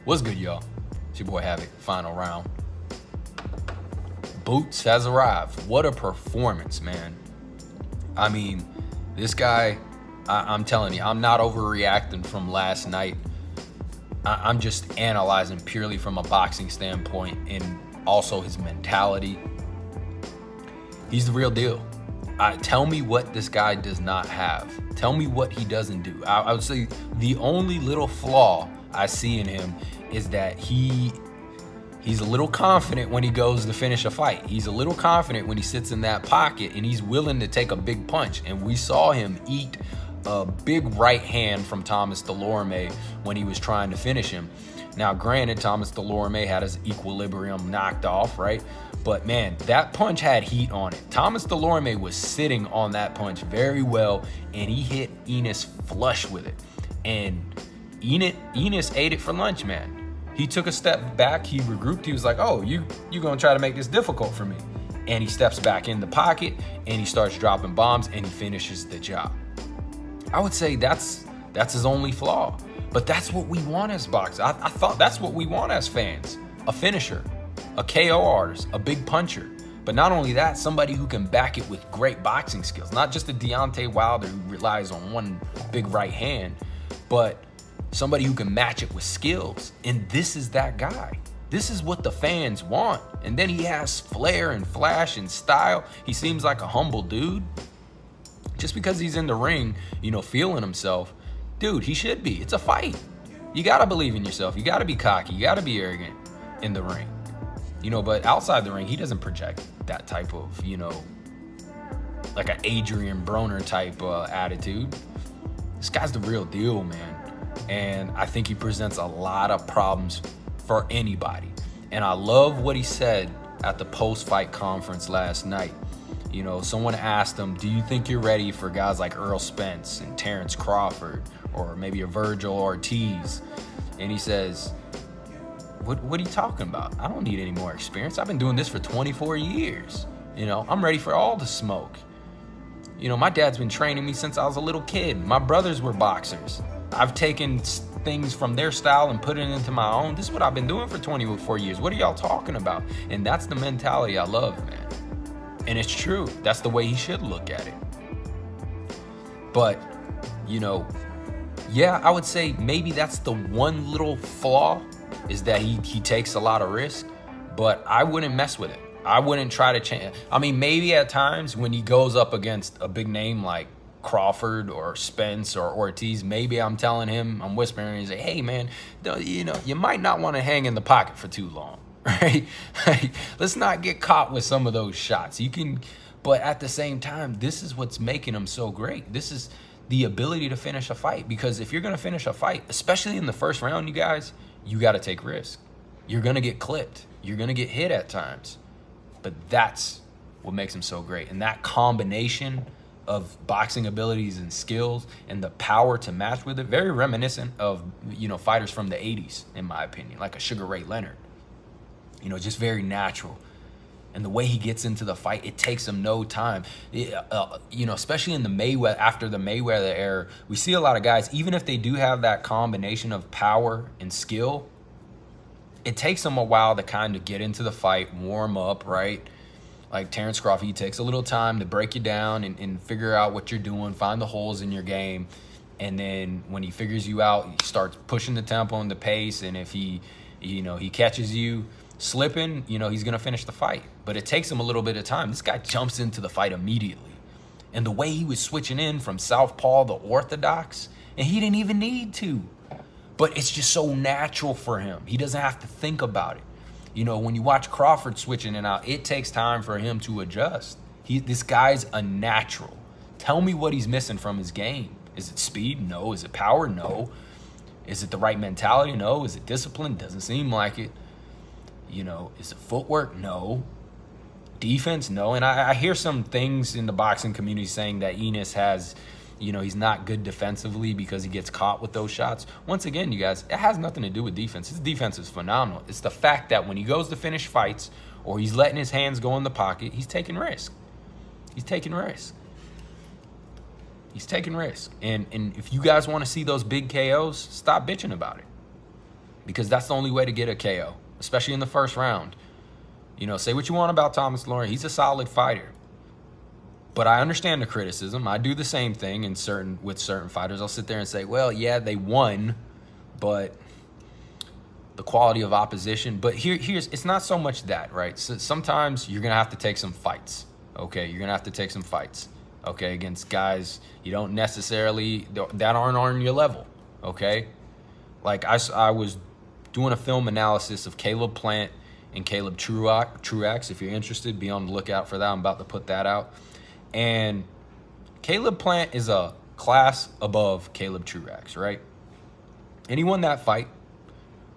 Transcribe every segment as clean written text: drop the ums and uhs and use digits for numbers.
What's good, y'all? It's your boy Havoc, final round. Boots has arrived. What a performance, man. I mean, this guy, I'm telling you, I'm not overreacting from last night. I'm just analyzing purely from a boxing standpoint and also his mentality. He's the real deal. Tell me what this guy does not have. Tell me what he doesn't do. I would say the only little flaw I see in him is that he's a little confident when he goes to finish a fight. He's a little confident when he sits in that pocket and he's willing to take a big punch. And we saw him eat a big right hand from Thomas Dulorme when he was trying to finish him. Now, granted, Thomas Dulorme had his equilibrium knocked off, right? But man, that punch had heat on it. Thomas Dulorme was sitting on that punch very well, and he hit Ennis flush with it. And Ennis ate it for lunch, man. He took a step back, he regrouped, he was like, oh, you gonna try to make this difficult for me. And he steps back in the pocket, and he starts dropping bombs, and he finishes the job. I would say that's his only flaw. But that's what we want as boxers. I thought that's what we want as fans. A finisher, a KO artist, a big puncher. But not only that, somebody who can back it with great boxing skills. Not just a Deontay Wilder who relies on one big right hand, but somebody who can match it with skills. And this is that guy. This is what the fans want. And then he has flair and flash and style. He seems like a humble dude. Just because he's in the ring, you know, feeling himself, dude, he should be. It's a fight. You got to believe in yourself. You got to be cocky. You got to be arrogant in the ring. You know, but outside the ring, he doesn't project that type of, you know, like an Adrian Broner type attitude. This guy's the real deal, man. And I think he presents a lot of problems for anybody. And I love what he said at the post-fight conference last night. You know, someone asked him, do you think you're ready for guys like Errol Spence and Terrence Crawford or maybe a Virgil Ortiz? And he says, what are you talking about? I don't need any more experience. I've been doing this for 24 years. You know, I'm ready for all the smoke. You know, my dad's been training me since I was a little kid. My brothers were boxers. I've taken things from their style and put it into my own. This is what I've been doing for 24 years. What are y'all talking about? And that's the mentality I love, man. And it's true. That's the way he should look at it. But, you know, yeah, I would say maybe that's the one little flaw is that he takes a lot of risk, but I wouldn't mess with it. I wouldn't try to change. I mean, maybe at times when he goes up against a big name like Crawford or Spence or Ortiz, maybe I'm telling him, I'm whispering, and say, hey, man, you know, you might not want to hang in the pocket for too long. Right? Like, let's not get caught with some of those shots. You can, but at the same time, this is what's making him so great. This is the ability to finish a fight. Because if you're going to finish a fight, especially in the first round, you guys, you got to take risks. You're going to get clipped. You're going to get hit at times. But that's what makes him so great. And that combination of boxing abilities and skills and the power to match with it, very reminiscent of, you know, fighters from the 80s, in my opinion, like a Sugar Ray Leonard. You know, just very natural. And the way he gets into the fight, it takes him no time. You know, especially in the Mayweather, after the Mayweather era, we see a lot of guys, even if they do have that combination of power and skill, it takes them a while to kind of get into the fight, warm up, right? Like Terrence Crawford, he takes a little time to break you down and figure out what you're doing, find the holes in your game. And then when he figures you out, he starts pushing the tempo and the pace. And if he, you know, he catches you slipping, you know, he's going to finish the fight. But it takes him a little bit of time. This guy jumps into the fight immediately. And the way he was switching in from southpaw to orthodox, and he didn't even need to. But it's just so natural for him. He doesn't have to think about it. You know, when you watch Crawford switching in and out, it takes time for him to adjust. This guy's a natural. Tell me what he's missing from his game. Is it speed? No. Is it power? No. Is it the right mentality? No. Is it discipline? Doesn't seem like it. You know, is it footwork? No. Defense? No. And I hear some things in the boxing community saying that Ennis has, you know, he's not good defensively because he gets caught with those shots. Once again, you guys, it has nothing to do with defense. His defense is phenomenal. It's the fact that when he goes to finish fights or he's letting his hands go in the pocket, he's taking risk. He's taking risk. He's taking risk. And if you guys want to see those big KOs, stop bitching about it. because that's the only way to get a KO, especially in the first round. You know, say what you want about Thomas Dulorme. He's a solid fighter. But I understand the criticism. I do the same thing with certain fighters. I'll sit there and say, well, yeah, they won, but the quality of opposition. But here's it's not so much that, right? So sometimes you're gonna have to take some fights. Okay, you're gonna have to take some fights. Okay, against guys you don't necessarily that aren't on your level. Okay, like I was doing a film analysis of Caleb Plant and Caleb Truax. If you're interested, be on the lookout for that. I'm about to put that out. And Caleb Plant is a class above Caleb Truax, right? And he won that fight.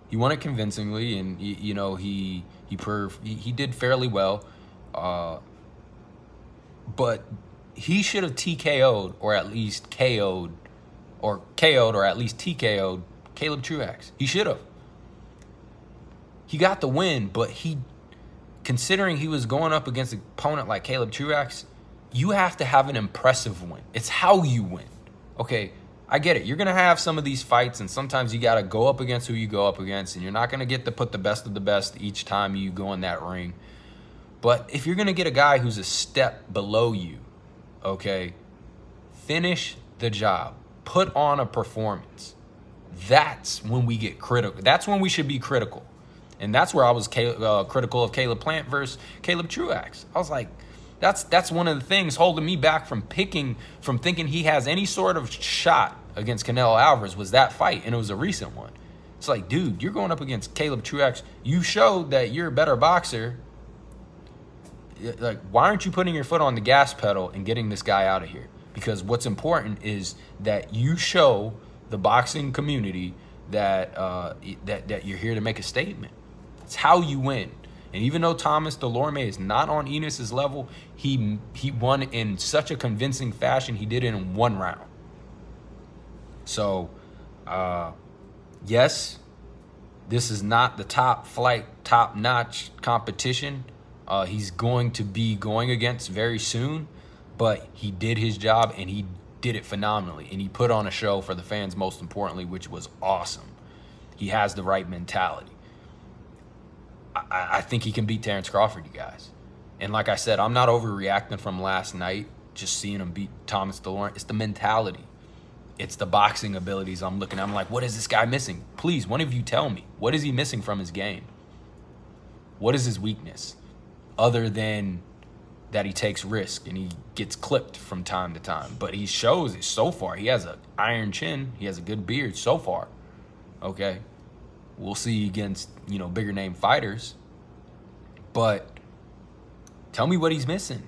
He won it convincingly, and you know he did fairly well. But he should have TKO'd or at least KO'd or at least TKO'd Caleb Truax. He should have. He got the win, but considering he was going up against an opponent like Caleb Truax, you have to have an impressive win. It's how you win. Okay, I get it. You're going to have some of these fights, and sometimes you got to go up against who you go up against, and you're not going to get to put the best of the best each time you go in that ring. But if you're going to get a guy who's a step below you, okay, finish the job. Put on a performance. That's when we get critical. That's when we should be critical. And that's where I was critical of Caleb Plant versus Caleb Truax. I was like, that's one of the things holding me back from thinking he has any sort of shot against Canelo Alvarez was that fight, and it was a recent one. It's like, dude, you're going up against Caleb Truax. You showed that you're a better boxer. Like, why aren't you putting your foot on the gas pedal and getting this guy out of here? Because what's important is that you show the boxing community that that you're here to make a statement. It's how you win. And even though Thomas Dulorme is not on Ennis's level, he won in such a convincing fashion. He did it in one round. So, yes, this is not the top flight, top-notch competition he's going to be going against very soon, but he did his job, and he did it phenomenally. And he put on a show for the fans, most importantly, which was awesome. He has the right mentality. I think he can beat Terrence Crawford, you guys. And like I said, I'm not overreacting from last night, just seeing him beat Thomas Dulorme. It's the mentality. It's the boxing abilities I'm looking at. I'm like, what is this guy missing? Please, one of you tell me. What is he missing from his game? What is his weakness? Other than that he takes risk and he gets clipped from time to time. But he shows it so far. He has an iron chin. He has a good beard so far. Okay. We'll see against, you know, bigger name fighters. But tell me what he's missing.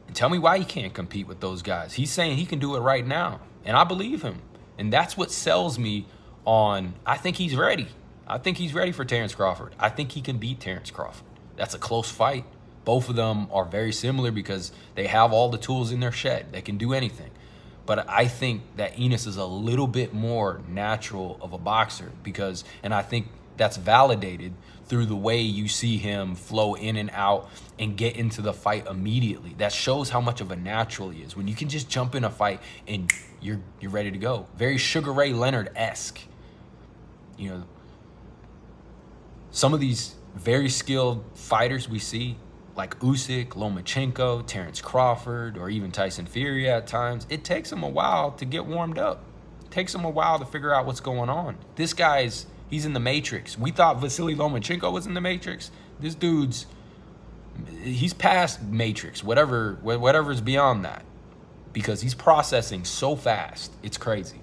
And tell me why he can't compete with those guys. He's saying he can do it right now. And I believe him. And that's what sells me on, I think he's ready. I think he's ready for Terrence Crawford. I think he can beat Terrence Crawford. That's a close fight. Both of them are very similar because they have all the tools in their shed. They can do anything. But I think that Ennis is a little bit more natural of a boxer and I think that's validated through the way you see him flow in and out and get into the fight immediately. That shows how much of a natural he is. When you can just jump in a fight and you're ready to go. Very Sugar Ray Leonard-esque. You know, some of these very skilled fighters we see, like Usyk, Lomachenko, Terrence Crawford, or even Tyson Fury at times, it takes them a while to get warmed up. It takes them a while to figure out what's going on. This guy's, he's in the Matrix. We thought Vasily Lomachenko was in the Matrix. This dude's, he's past Matrix, whatever's beyond that, because he's processing so fast. It's crazy.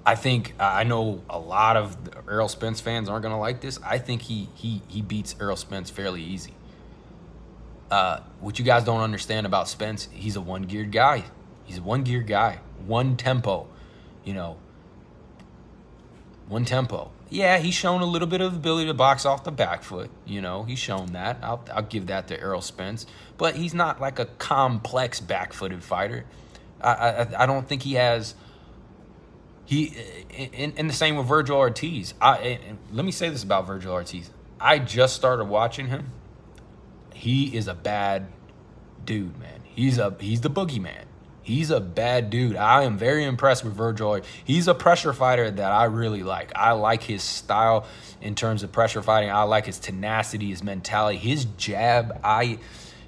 I know a lot of Errol Spence fans aren't going to like this. I think he beats Errol Spence fairly easy. What you guys don't understand about Spence, he's a one-geared guy. He's a one-geared guy. One tempo, you know. One tempo. Yeah, he's shown a little bit of ability to box off the back foot. You know, he's shown that. I'll give that to Errol Spence. But he's not like a complex back-footed fighter. I don't think he has... In the same with Virgil Ortiz. Let me say this about Virgil Ortiz. I just started watching him. He is a bad dude, man. He's the boogeyman. He's a bad dude. I am very impressed with Virgil. He's a pressure fighter that I really like. I like his style in terms of pressure fighting. I like his tenacity, his mentality, his jab.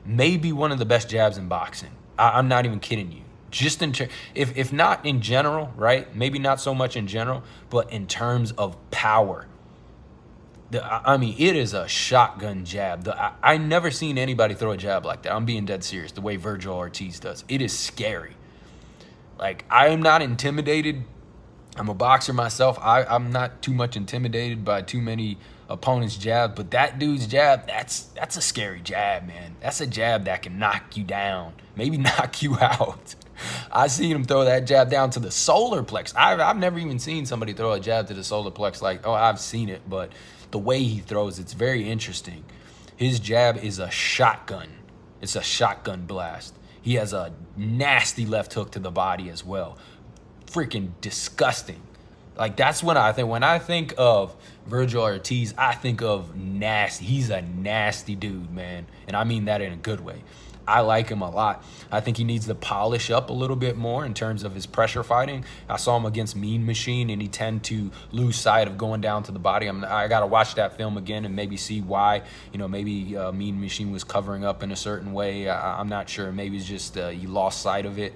May be one of the best jabs in boxing. I'm not even kidding you. Just if not in general, right? Maybe not so much in general, but in terms of power. I mean, it is a shotgun jab. I never seen anybody throw a jab like that. I'm being dead serious, the way Virgil Ortiz does. It is scary. Like, I am not intimidated. I'm a boxer myself. I'm not too much intimidated by too many opponents' jabs, but that dude's jab, that's a scary jab, man. That's a jab that can knock you down, maybe knock you out. I seen him throw that jab down to the solar plex. I've never even seen somebody throw a jab to the solar plex like, oh, I've seen it, but the way he throws, it's very interesting. His jab is a shotgun. It's a shotgun blast. He has a nasty left hook to the body as well. Freaking disgusting. Like, that's when I think of Virgil Ortiz, I think of nasty. He's a nasty dude, man. And I mean that in a good way. I like him a lot. I think he needs to polish up a little bit more in terms of his pressure fighting. I saw him against Mean Machine, and he tend to lose sight of going down to the body. I got to watch that film again and maybe see why. You know, maybe Mean Machine was covering up in a certain way. I'm not sure. Maybe it's just he lost sight of it.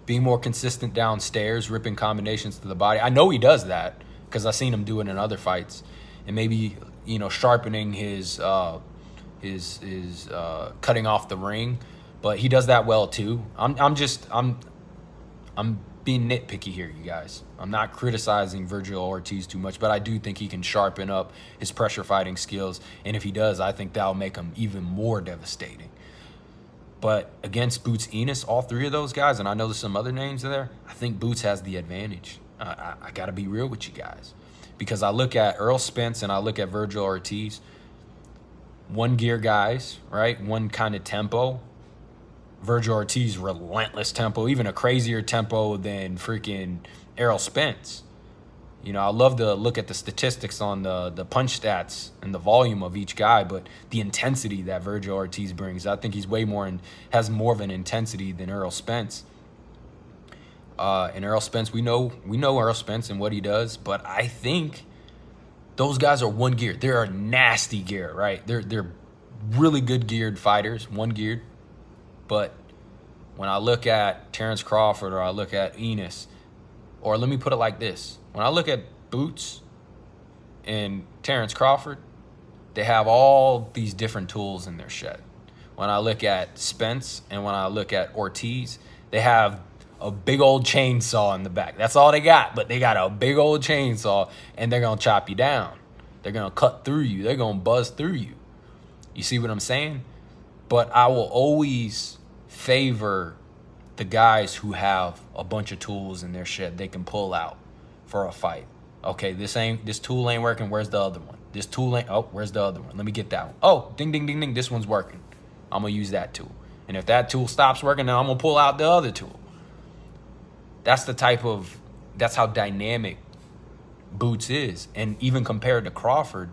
Being more consistent downstairs, ripping combinations to the body. I know he does that because I've seen him do it in other fights. And maybe, you know, sharpening his cutting off the ring, but he does that well too. I'm being nitpicky here, you guys. I'm not criticizing Virgil Ortiz too much, but I do think he can sharpen up his pressure fighting skills, and if he does, I think that'll make him even more devastating. But against Boots Ennis, all three of those guys, and I know there's some other names there, I think Boots has the advantage. I got to be real with you guys, because I look at Errol Spence and I look at Virgil Ortiz. One gear guys, right? One kind of tempo. Virgil Ortiz, relentless tempo, even a crazier tempo than freaking Errol Spence. You know, I love to look at the statistics on the punch stats and the volume of each guy, but the intensity that Virgil Ortiz brings, I think he's way more and has more of an intensity than Errol Spence. And Errol Spence, we know Errol Spence and what he does, but I think those guys are one gear. They're a nasty gear, right? They're really good geared fighters, one geared. But when I look at Terrence Crawford or I look at Ennis, or let me put it like this. When I look at Boots and Terrence Crawford, they have all these different tools in their shed. When I look at Spence and when I look at Ortiz, they have a big old chainsaw in the back. That's all they got, but they got a big old chainsaw, and they're going to chop you down. They're going to cut through you. They're going to buzz through you. You see what I'm saying? But I will always favor the guys who have a bunch of tools in their shed they can pull out for a fight. Okay, this tool ain't working. Where's the other one? This tool ain't, oh, where's the other one? Let me get that one. Oh, ding, ding, ding, ding. This one's working. I'm going to use that tool. And if that tool stops working, now I'm going to pull out the other tool. That's how dynamic Boots is. And even compared to Crawford,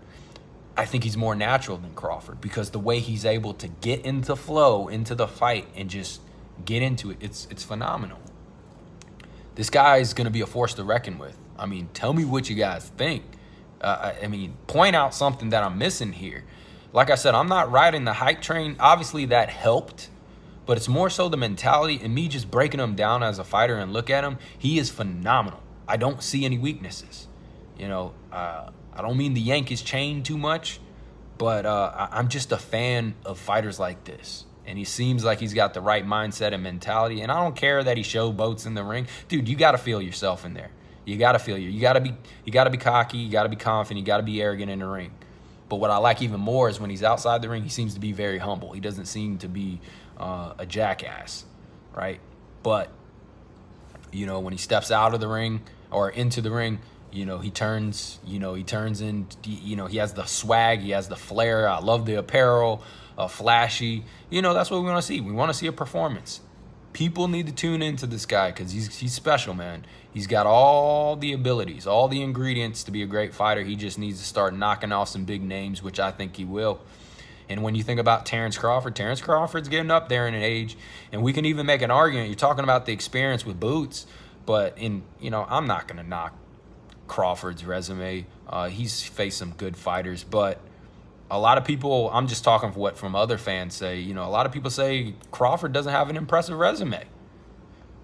I think he's more natural than Crawford, because the way he's able to get into flow, into the fight, and just get into it, it's phenomenal. This guy is going to be a force to reckon with. I mean, tell me what you guys think. I mean, point out something that I'm missing here. Like I said, I'm not riding the hype train. Obviously, that helped. But it's more so the mentality and me just breaking him down as a fighter and look at him. He is phenomenal. I don't see any weaknesses. You know, I don't mean to yank his chain too much, but I'm just a fan of fighters like this. And he seems like he's got the right mindset and mentality. And I don't care that he showboats in the ring. Dude, you got to feel yourself in there. You got to feel you. You got to be cocky. You got to be confident. You got to be arrogant in the ring. But what I like even more is when he's outside the ring, he seems to be very humble. He doesn't seem to be a jackass, right? But, you know, when he steps out of the ring or into the ring, you know, he turns in, you know, he has the swag, he has the flair. I love the apparel, flashy. You know, that's what we want to see. We want to see a performance. People need to tune into this guy because he's special, man. He's got all the abilities, all the ingredients to be a great fighter. He just needs to start knocking off some big names, which I think he will. And when you think about Terrence Crawford's getting up there in an age, and we can even make an argument. You're talking about the experience with Boots, but I'm not going to knock Crawford's resume. He's faced some good fighters, but a lot of people, I'm just talking for what from other fans say, a lot of people say Crawford doesn't have an impressive resume.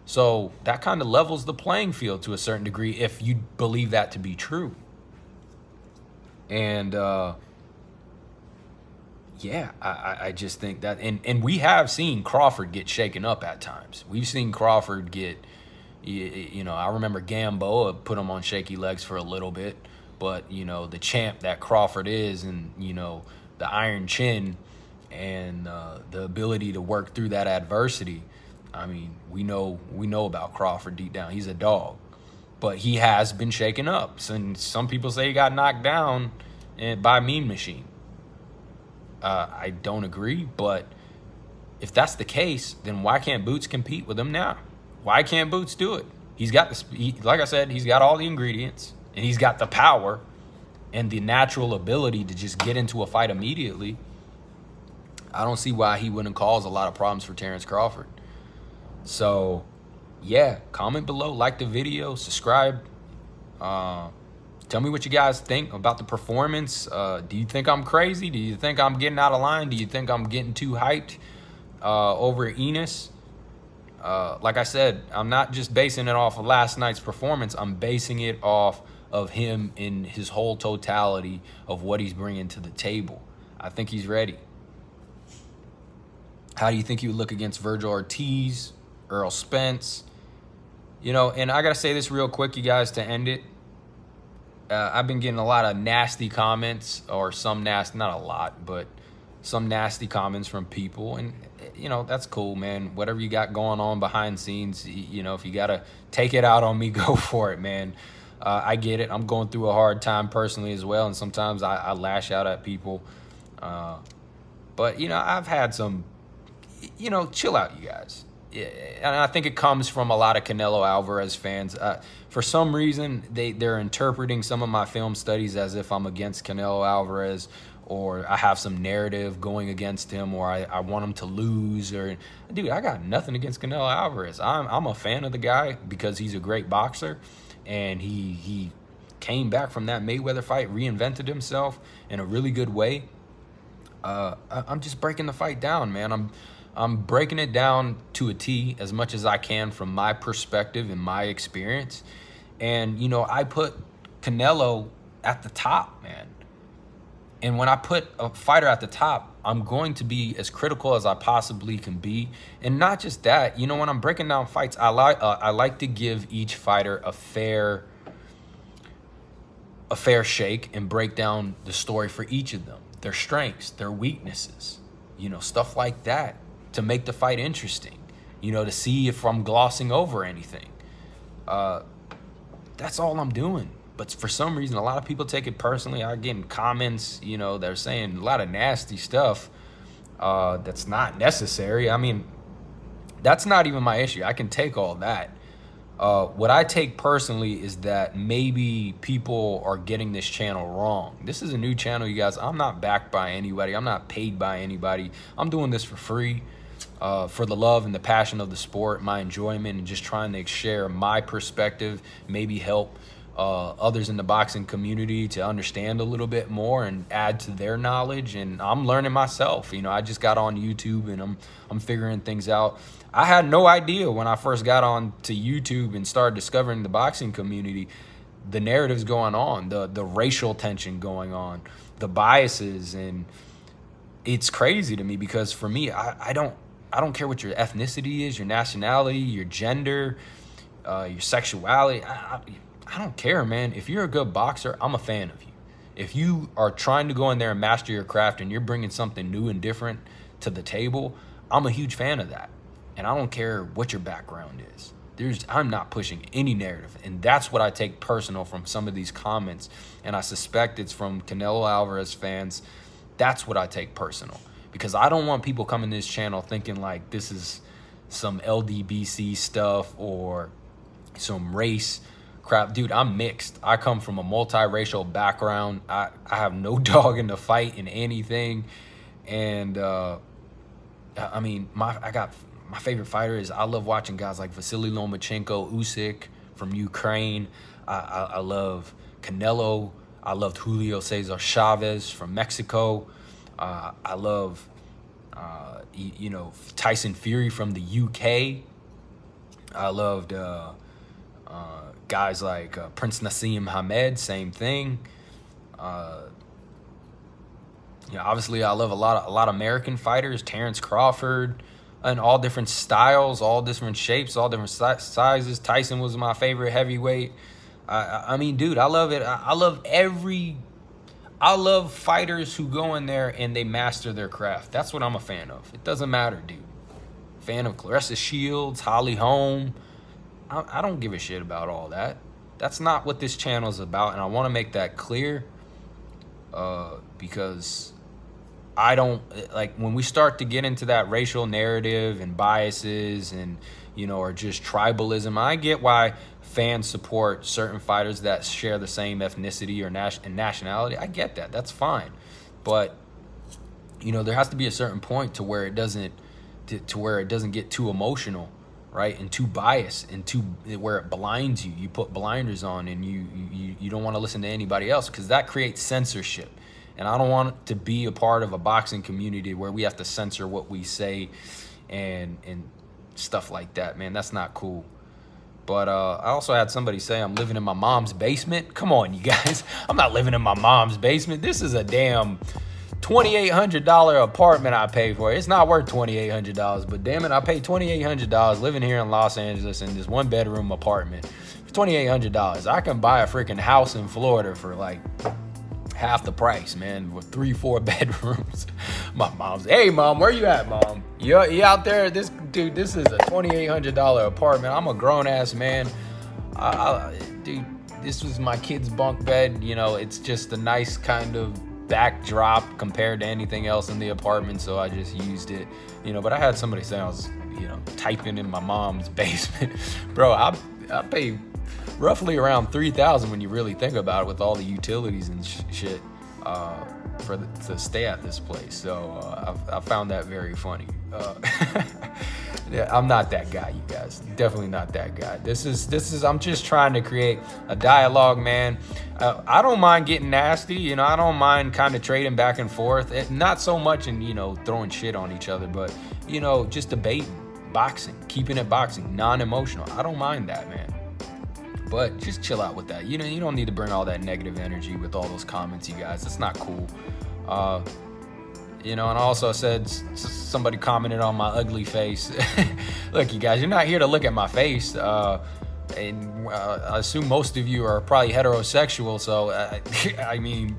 So that kind of levels the playing field to a certain degree if you believe that to be true. And yeah, I just think that, and we have seen Crawford get shaken up at times. We've seen Crawford get, I remember Gamboa put him on shaky legs for a little bit, but, the champ that Crawford is, and, the iron chin and the ability to work through that adversity. I mean, we know about Crawford deep down. He's a dog, but he has been shaken up. And some people say he got knocked down by Mean Machine. I don't agree, but if that's the case, then why can't Boots compete with him now? Why can't Boots do it? He's got like I said, he's got all the ingredients, and he's got the power and the natural ability to just get into a fight immediately. I don't see why he wouldn't cause a lot of problems for Terrence Crawford. So, yeah, comment below, like the video, subscribe. Tell me what you guys think about the performance. Do you think I'm crazy? Do you think I'm getting out of line? Do you think I'm getting too hyped over Ennis? Like I said, I'm not just basing it off of last night's performance. I'm basing it off of him in his whole totality of what he's bringing to the table. I think he's ready. How do you think he would look against Virgil Ortiz, Earl Spence? And I got to say this real quick, you guys, to end it. I've been getting a lot of nasty comments, or some nasty, not a lot, but some nasty comments from people. And, that's cool, man. Whatever you got going on behind scenes, if you got to take it out on me, go for it, man. I get it. I'm going through a hard time personally as well, and sometimes I lash out at people. But, I've had some, chill out, you guys. And I think it comes from a lot of Canelo Alvarez fans. For some reason, they're interpreting some of my film studies as if I'm against Canelo Alvarez, or I have some narrative going against him, or I want him to lose. Or, dude, I got nothing against Canelo Alvarez. I'm a fan of the guy because he's a great boxer, and he came back from that Mayweather fight, reinvented himself in a really good way. I'm just breaking the fight down, man. I'm breaking it down to a T as much as I can from my perspective and my experience. And, I put Canelo at the top, man. And when I put a fighter at the top, I'm going to be as critical as I possibly can be. And not just that, when I'm breaking down fights, I like to give each fighter a fair shake and break down the story for each of them, their strengths, their weaknesses, stuff like that, to make the fight interesting, to see if I'm glossing over anything. That's all I'm doing. But for some reason, a lot of people take it personally. I'm getting comments, they're saying a lot of nasty stuff that's not necessary. I mean, that's not even my issue. I can take all that. What I take personally is that maybe people are getting this channel wrong. This is a new channel, you guys. I'm not backed by anybody. I'm not paid by anybody. I'm doing this for free, for the love and the passion of the sport, my enjoyment, and just trying to share my perspective, maybe help others in the boxing community to understand a little bit more and add to their knowledge. And I'm learning myself. I just got on YouTube, and I'm figuring things out. I had no idea when I first got on to YouTube and started discovering the boxing community, the narratives going on, the racial tension going on, the biases. And it's crazy to me because for me, I don't care what your ethnicity is, your nationality, your gender, your sexuality. I don't care, man. If you're a good boxer, I'm a fan of you. If you are trying to go in there and master your craft and you're bringing something new and different to the table, I'm a huge fan of that. And I don't care what your background is. I'm not pushing any narrative. And that's what I take personal from some of these comments. And I suspect it's from Canelo Alvarez fans. That's what I take personal. Because I don't want people coming to this channel thinking like this is some LDBC stuff or some race crap. Dude, I'm mixed. I come from a multiracial background. I have no dog in the fight in anything. And I mean, I got my favorite fighter is, I love watching guys like Vasily Lomachenko, Usyk from Ukraine. I love Canelo. I loved Julio Cesar Chavez from Mexico. I love, you know, Tyson Fury from the UK. I loved guys like Prince Nassim Hamed, same thing. You know, obviously, I love a lot of American fighters, Terrence Crawford, and all different styles, all different shapes, all different sizes. Tyson was my favorite heavyweight. I mean, dude, I love it. I love fighters who go in there and they master their craft. That's what I'm a fan of. It doesn't matter, dude. Fan of Clarissa Shields, Holly Holm. I don't give a shit about all that. That's not what this channel is about, and I want to make that clear, because I don't, like, when we start to get into that racial narrative and biases and, you know, or just tribalism, I get why fans support certain fighters that share the same ethnicity or nationality. I get that. That's fine. But, you know, there has to be a certain point to where it doesn't get too emotional, right? And too biased, and too, where it blinds you. You put blinders on and you don't want to listen to anybody else, because that creates censorship. And I don't want to be a part of a boxing community where we have to censor what we say and stuff like that, man. That's not cool. But I also had somebody say I'm living in my mom's basement. Come on, you guys. I'm not living in my mom's basement. This is a damn $2,800 apartment I pay for. It's not worth $2,800, but damn it, I paid $2,800 living here in Los Angeles in this one-bedroom apartment. For $2,800, I can buy a freaking house in Florida for like half the price, man, with 3-4 bedrooms. My mom's, hey mom, where you at, mom? You out there? This dude, this is a $2,800 apartment. I'm a grown-ass man. Dude, this was my kid's bunk bed. You know, it's just a nice kind of backdrop compared to anything else in the apartment, so I just used it. You know, but I had somebody say I was, you know, typing in my mom's basement. Bro, I pay roughly around $3,000 when you really think about it, with all the utilities and shit to stay at this place. So I found that very funny. Yeah, I'm not that guy, you guys. Definitely not that guy. This is I'm just trying to create a dialogue, man. I don't mind getting nasty, you know. I don't mind kind of trading back and forth. Not so much in, you know, throwing shit on each other, but, you know, just debating, boxing, keeping it boxing, non-emotional. I don't mind that, man. But just chill out with that. You know, you don't need to bring all that negative energy with all those comments, you guys. It's not cool. You know, and I also said, somebody commented on my ugly face. Look, you guys, you're not here to look at my face. And I assume most of you are probably heterosexual. So, I mean,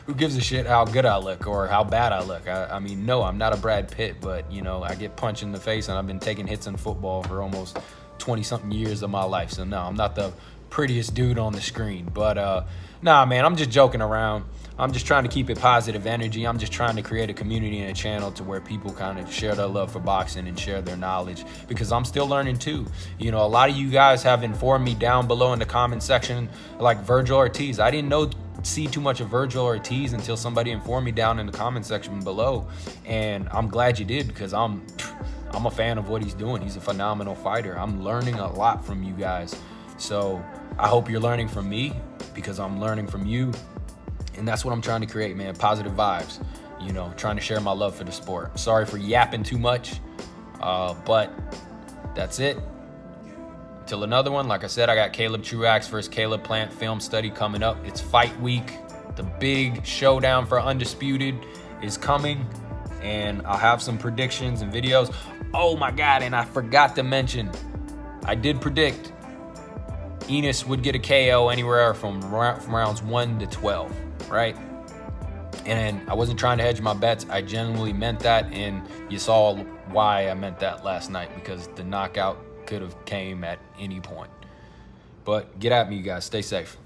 who gives a shit how good I look or how bad I look? I mean, no, I'm not a Brad Pitt, but, you know, I get punched in the face, and I've been taking hits in football for almost 20-something years of my life. So no, I'm not the prettiest dude on the screen. But nah, man, I'm just joking around. I'm just trying to keep it positive energy. I'm just trying to create a community and a channel to where people kind of share their love for boxing and share their knowledge, because I'm still learning too. You know, a lot of you guys have informed me down below in the comment section, like Virgil Ortiz. I didn't see too much of Virgil Ortiz until somebody informed me down in the comment section below, and I'm glad you did, because I'm a fan of what he's doing. He's a phenomenal fighter. I'm learning a lot from you guys. So I hope you're learning from me, because I'm learning from you. And that's what I'm trying to create, man. Positive vibes, you know, trying to share my love for the sport. Sorry for yapping too much, but that's it. Till another one. Like I said, I got Caleb Truax versus Caleb Plant film study coming up. It's fight week. The big showdown for Undisputed is coming, and I'll have some predictions and videos. Oh my God, and I forgot to mention, I did predict Ennis would get a KO anywhere from rounds 1 to 12, right? And I wasn't trying to hedge my bets. I genuinely meant that, and you saw why I meant that last night, because the knockout could have came at any point. But get at me, you guys. Stay safe.